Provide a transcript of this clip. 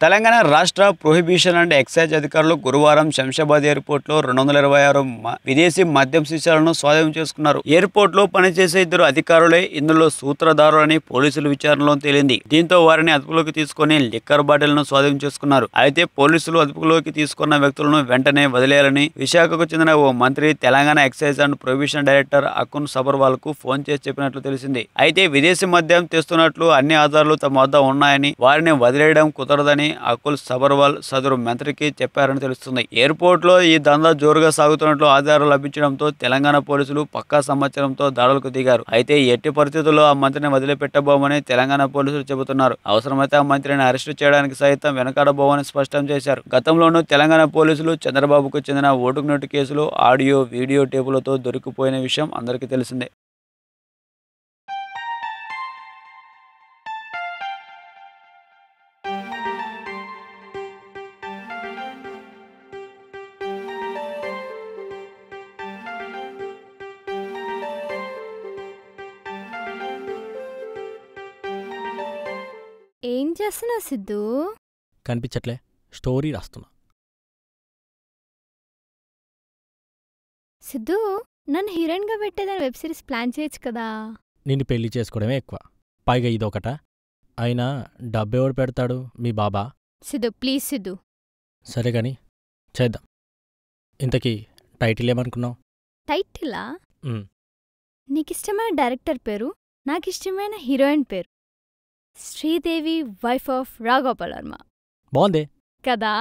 తెలంగాణ రాష్ట్ర prohibition and excise అధికారులు గురువారం శంషాబాద్ ఎయిర్పోర్ట్లో 226 విదేశీ మద్యం సీసాలను స్వాధీనం చేసుకున్నారు. ఎయిర్పోర్ట్లో పనిచేసే ఇద్దరు అధికారులే ఇందులో సూత్రధారులని పోలీసుల విచారణలో తేలింది. దీంతో వారిని అదుపులోకి తీసుకుని లిక్కర్ బాటిల్ను స్వాధీనం చేసుకున్నారు. అయితే పోలీసులు అదుపులోకి తీసుకున్న వ్యక్తులను వెంటనే వదిలేయాలని విశాఖకు చెందిన ఓ మంత్రి Telangana excise and prohibition director Akun Sabharwal కు ఫోన్ చేసి చెప్పినట్లు తెలిసింది. అయితే విదేశీ మద్యం తెస్తున్నట్లు అన్ని ఆధారాలు తమ వద్ద ఉన్నాయని, వారిని వదిలేయడం కుదరదని అకుల్ సబర్వాల్ సదరు మంత్రికి చెప్పారని తెలుస్తుంది. ఎయిర్పోర్ట్ లో ఈ దందా జోరుగా సాగుతున్నట్లు ఆధారాలు లభించడంతో తెలంగాణ పోలీసులు పక్కా సమాచారంతో దాడులకు దిగారు. అయితే ఎట్టి పరిస్థితుల్లో ఆ మంత్రిని వదిలిపెట్టబోమని తెలంగాణ పోలీసులు చెబుతున్నారు. అవసరమైతే ఆ మంత్రిని అరెస్టు చేయడానికి సైతం వెనకాడబోమని స్పష్టం చేశారు. గతంలోనూ తెలంగాణ పోలీసులు చంద్రబాబుకు చెందిన ఓటుకు నోటు కేసులు ఆడియో, వీడియో టేపులతో దొరికిపోయిన విషయం అందరికీ తెలిసిందే. ఏం చేస్తున్నావు సిద్ధు? కనిపించట్లే, స్టోరీ రాస్తున్నా. సిద్ధు, నన్ను హీరోయిన్గా పెట్టేదని వెబ్ సిరీస్ ప్లాన్ చేయొచ్చు కదా. నిన్ను పెళ్లి చేసుకోవడమే ఎక్కువ, పైగా ఇదొకట. అయినా డబ్బెవడు పెడతాడు? మీ బాబా. సిద్ధు ప్లీజ్ సిద్ధు. సరే గాని చేద్దాం. ఇంతకీ టైటిల్ ఏమనుకున్నావు? టైటిలా? నీకిష్టమైన డైరెక్టర్ పేరు, నాకిష్టమైన హీరోయిన్ పేరు శ్రీదేవి, వైఫ్ ఆఫ్ రాఘోపాల్ వర్మ. బాగుందే కదా.